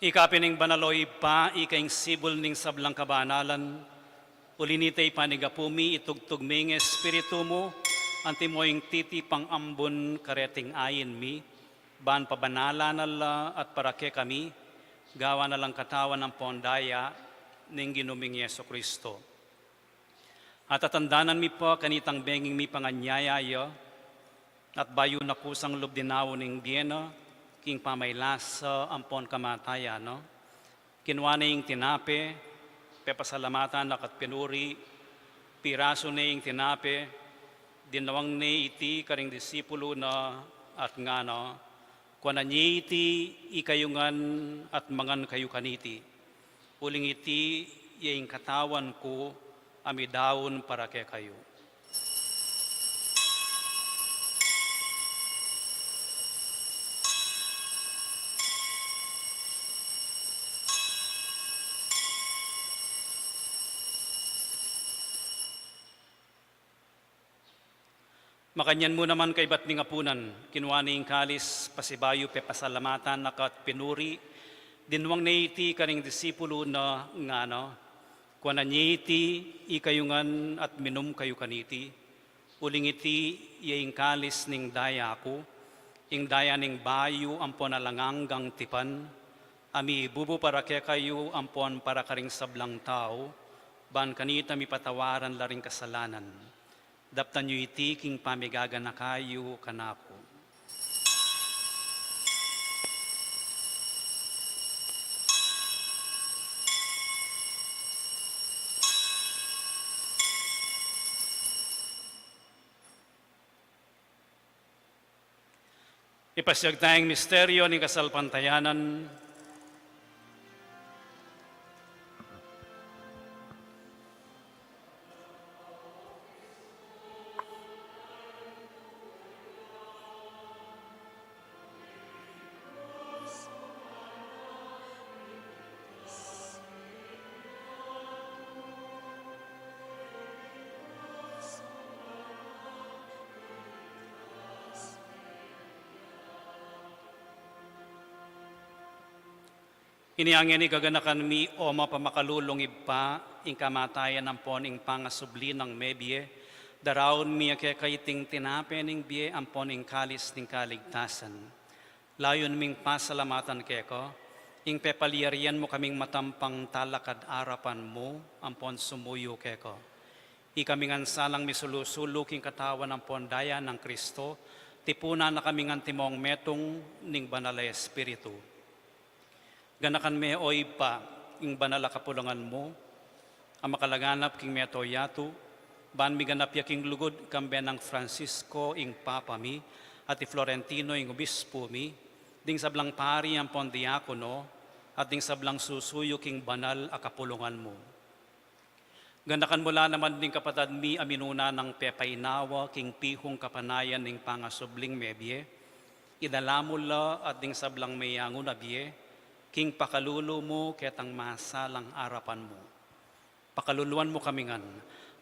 Ikapining banaloy pa, ikaing sibol ning sablang kabanalan, ulinitay panigapumi itugtugming espiritu mo, antimoing titi pang ambon kareting ayin mi, ban pabanala nala at parake kami, gawa na lang katawan ng pondaya, ning ginuming Yeso Kristo. At atandanan mi po kanitang benging mi panganyayaya, at bayo na kusang lubdinaw ning Biena, king pamaylasa ampon kamataya, no? Kinwana yung tinape, pepasalamatan nakat pinuri, piraso na yung tinape, dinawang ni iti karing disipulo na at nga, no? Kuana niya iti ikayungan at mangan kayo kaniti. Uling iti yung katawan ko, amidawon para kay kayo. Makanyan mo naman kay ba't ningapunan, kinuha ning kalis, pasibayo pe pasalamatan, nakat pinuri, dinwang naiti kaning disipulo na nga no, kuha na niti, ikayungan at minum kayo kaniti, uling iti, yaing kalis ning daya ako, ing daya ning bayo ampon alanganggang tipan, ami bubu para kaya kayo ampon para karing sablang tao, ban kanita mi patawaran laring kasalanan. Daptan nyo iti king pamigaga na kayo kanako. Ipasyag tayong misteryo ni kasalpantayanan. Iniangin ni gaganakan mi o mapamakadulong ipa, ing kamatayan ng pon ing pangasubli ng mebye, daraon mi kay kaiting tinapen ing bie ampon ing kalis ning kaligtasan. Layon ming pasalamatan keko, ing pepaliarian mo kaming matampang talakad arapan mo, ampon sumuyo keko. Ikamingan salang misulusulo king katawan ampon daya ng Kristo, tipuna na kaming antimong metong ning banal na Espiritu. Ganakan me oy pa, ing banal kapulangan mo, ang makalaganap king meto yatu, ban mi ganap ya king lugod kambe ng Francisco ing Papa mi, at i Florentino ing Obispo mi, ding sablang pari ang pondiakono, at ding sablang susuyo king banal akapulungan mo. Ganakan mula naman ding kapatad mi aminuna ng pepainawa king pihong kapanayan ning pangasubling mebye, idalamula at ding sablang mayangon abye, king pakalulo mo ketang masalang arapan mo. Pakaluluan mo kamingan,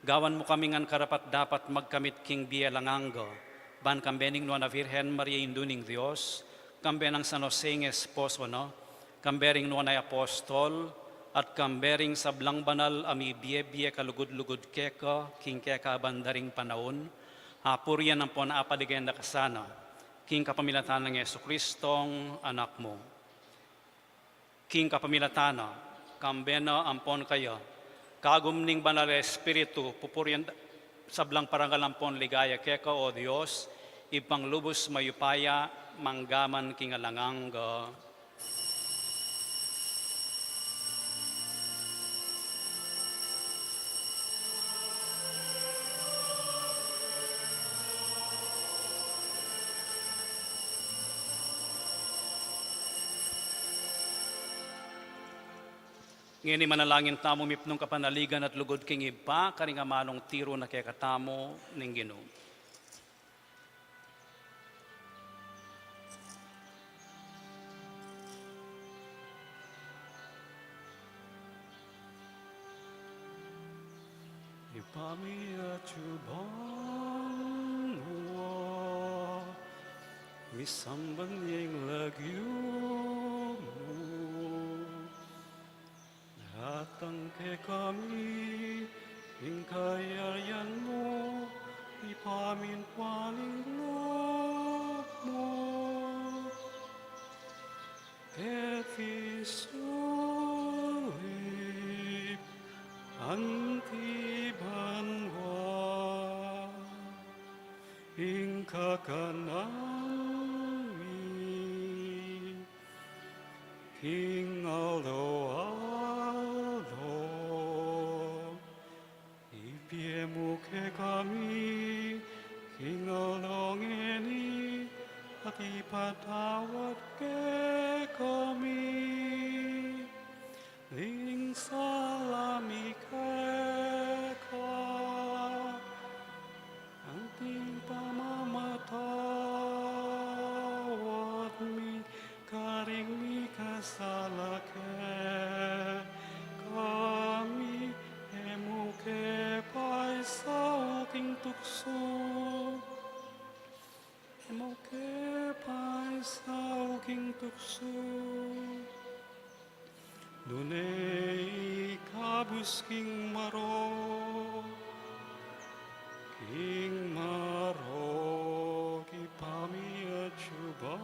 gawan mo kamingan karapat dapat magkamit king bielanganggo, ban kambening no na Virgen Maria Induning Dios, kambe ng San Jose ng Esposo no, kambering no na apostol, at kambering sablang banal ami biye kalugod-lugod keka, king keka bandaring panahon, hapurian ang pona apadigayan na kasana, king kapamilatan ng Yesu Kristong anak mo. King kapamilatana, kambena ampon kayo, kagumning banal na Espiritu, pupurian sablang parangal ampon ligaya keka o Diyos, ipanglubos mayupaya, manggaman kingalanganga. Ngayon manalangin tamo mipnong kapanaligan at lugod king iba, karing amanong tiro na kaya katamo ning Ginoo. Ipamiyat yubang uwa, misambang niyang lagyo mo. Datang ke kami, ingkayayan mo, ipamin paling loob mo. Efisulip, antibanwa, ingkakanami, king aloha. Muke kami, kingalongeni, at ipatawad ke kami. Ling salami keka, anting pamamatawad mi, karing mi kasalake kami. Emuke pai sa uting tukso, tukso. Dunay kabus king maro, ipami at syuba,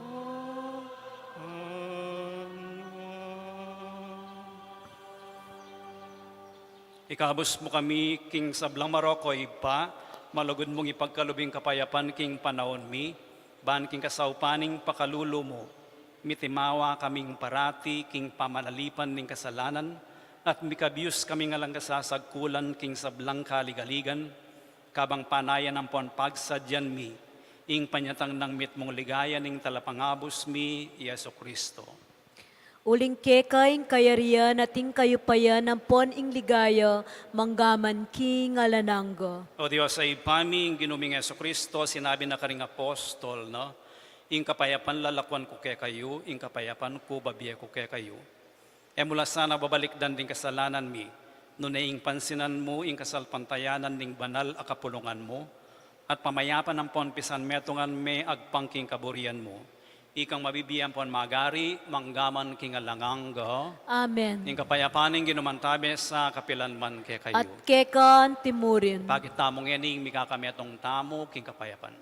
ikabos mo kami, king sablang Maroko, ipa, malugod mong ipagkalubing kapayapan, king panahon mi, ban king kasaupaning pakalulo mo, mitimawa kaming parati, king pamanalipan ning kasalanan, at mikabiyos kami nga lang kasasagkulan, king sablang kaligaligan, kabang panayan ang pon pagsadyan mi, ing panyatang ng mit mong ligaya ning talapangabos mi, Yeso Kristo. Uling kekay kayarian ating kayupayan ng pon ing ligaya, manggaman ki ngalanangga. O Diyos, ay paming ginuming Yeso Kristo, sinabi na karing apostol, no? Ing kapayapan lalakwan ko kay kayo, ing kapayapan ko babiye ko kay kayo. E mula sana babalik dan ding kasalanan mi, nunay ing pansinan mo, ing kasalpantayanan ning banal akapulungan mo, at pamayapan ng ponpisan metungan me agpangking kaburian mo. Ikang mabibiyan pon magari, manggaman kingalangangga. Amen. Ing kapayapaning ginumantabe sa kapilanman kay kayo. At kekan timurin. Bakit tamong yaning mikakametong tamo king kapayapan.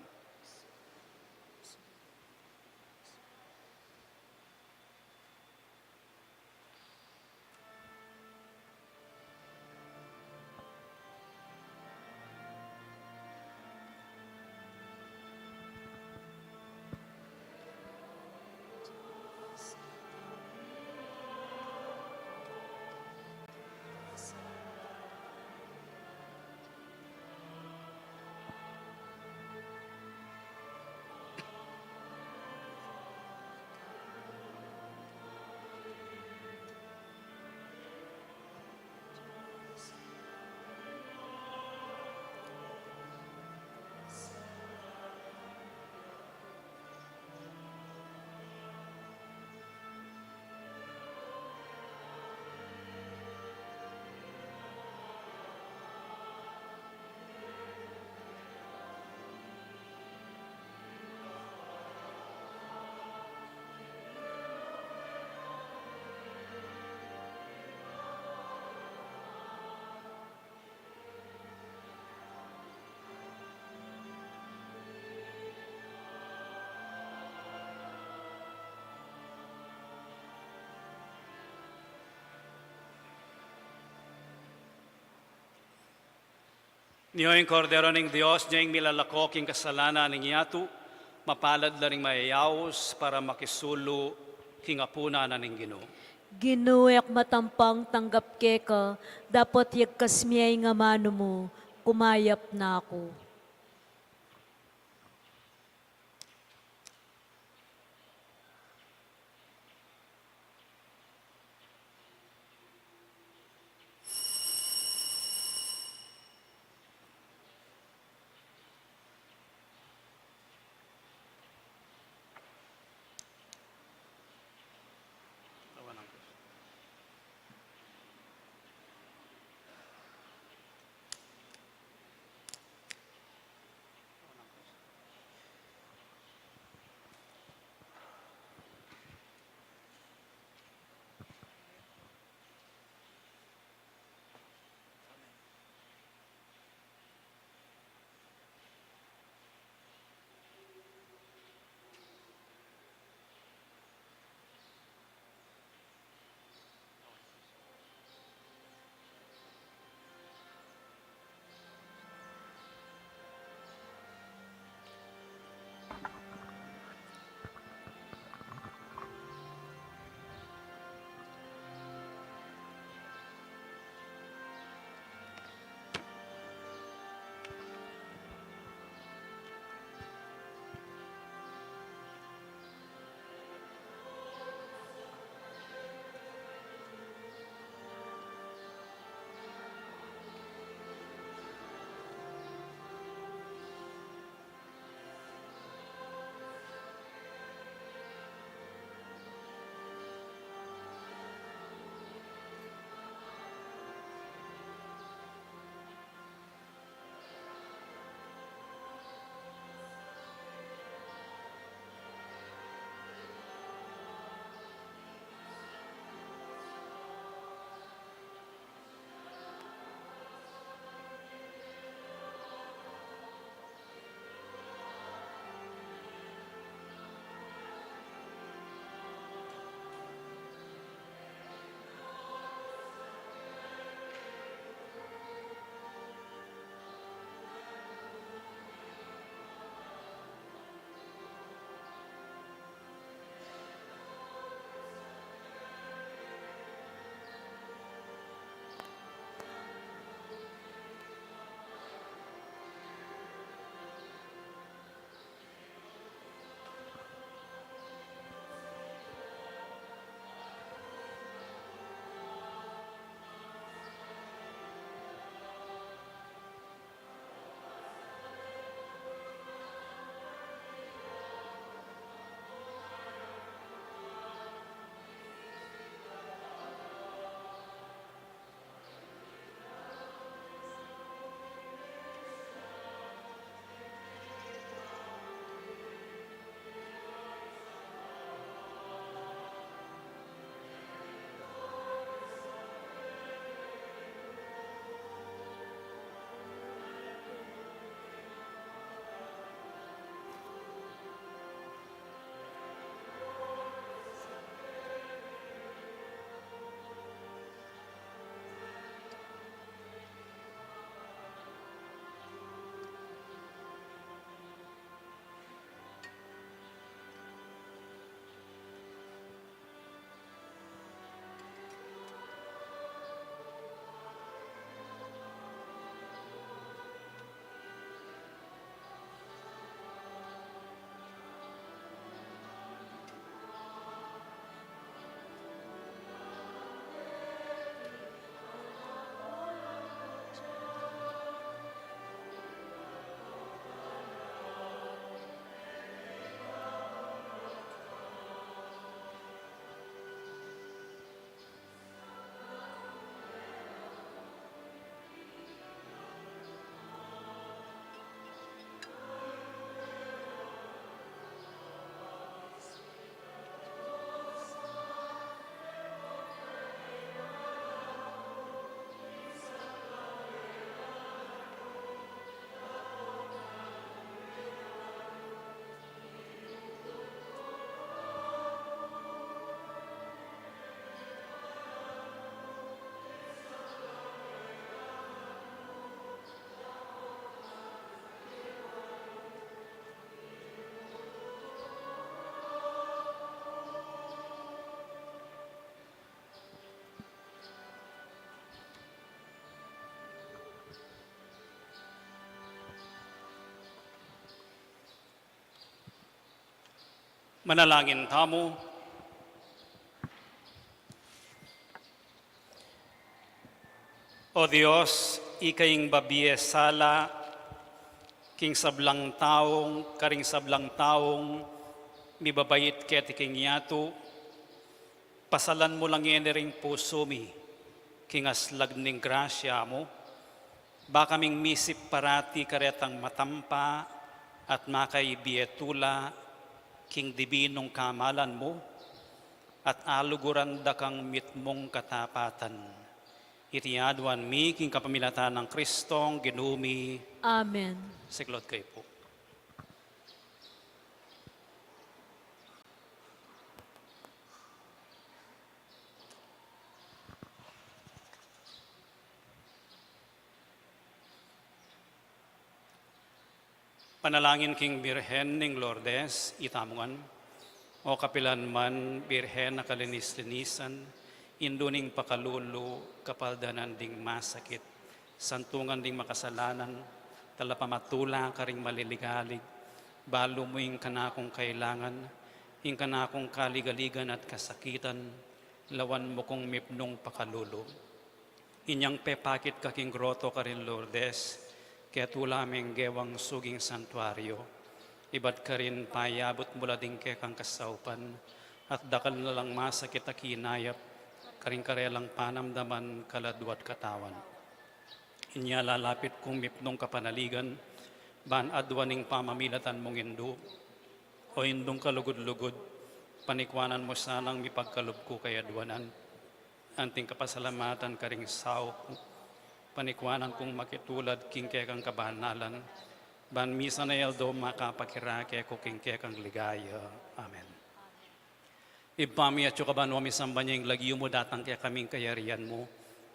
Niyo'y kordero ng Diyos, niya'y milalako king kasalanan ng yatu, mapalad na ring mayayaos para makisulo king apuna na ning Ginoo. Ginuyak matampang tanggap keka, dapat yagkasmiyay nga mano mo, kumayap na ako. Manalangin tamo. O Diyos, ikaying babiye sala, king sablang taong, karing sablang taong, mibabayit ket king yato, pasalan mo lang yan ring puso mi, king aslag ning grasya mo, baka ming misip parati karetang matampa, at makaibietula, king dibinong kamalan mo, at aluguran da kang mitmong katapatan. Itiadwan mi, king kapamilatan ng Kristong, ginumi, Amen. siklot kayo po. Panalangin king Birhen ning Lourdes, itamungan, o kapilan man Birhen na kalinis-linisan, induning pakalulu, kapaldanan ding masakit, santungan ding makasalanan, talapamatula karing maliligalig, balo mo yung kanakong kailangan, yung kanakong kaligaligan at kasakitan, lawan mo kong mipnong pakalulu. Inyang pepakit kaking groto karin Lourdes, kaya tulaming gewang suging santuario, iba't ka rin payabot mula din kay kang kasaupan, at dakal na lang masakit at kinayap, karing karelang panamdaman, kaladwat katawan. Inya lalapit kong mipnong kapanaligan, ban adwaning pamamilatan mong indu, o indong kalugod-lugod, panikwanan mo sanang mipagkalob ko kay adwanan, anting kapasalamatan karing sao, panikwanan kong makitulad king kekang kabanalan, ban misa na yaldo makapakirake ko king kekang ligaya. Amen. Ipami at yukaban mo misamba niya yung lagyo mo datang kaya kaming kayarian mo,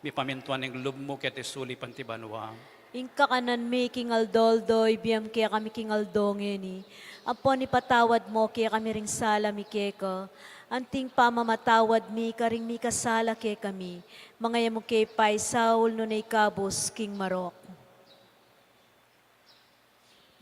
mi pamintuan ng lub mo kaya tesuli pantibanwa. Ingka kanan mi king aldoldoy, biyam kaya kami king aldongeni. Apon ipatawad mo kaya kami ring sala mi keka. Anting pamamatawad mi karing mi kasala kaya kami. Mga yamo kay Pai Saul nunay kabos king Marok.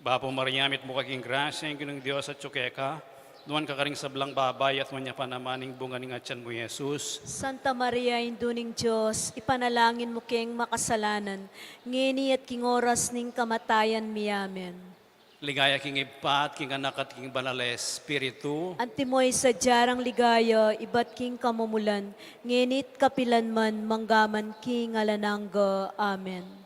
Bapo mariamit mo kaking grasya yung ginong Diyos at tsukeka, duwan ka karing sablang babay at wanya panamaning bunga ng atyan mo, Jesus. Santa Maria, induning Diyos, ipanalangin mo keng makasalanan, ngeni at king oras ning kamatayan mi amen. Ligaya king ipat, king anak at king banal na Espiritu. Antimoy sa jarang ligaya, ibat king kamumulan, ngenit kapilan man, manggaman king alanangga. Amen.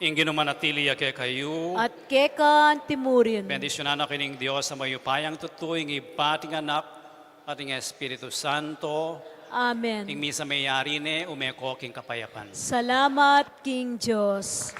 Ingin manatili kay kayo. At keka timurin. Bendisyonan na kining Diyos sa mayupayang tutuing ipating anak ating Espiritu Santo. Amen. Ing misa mayari ne umeko king kapayapan. Salamat, King Diyos.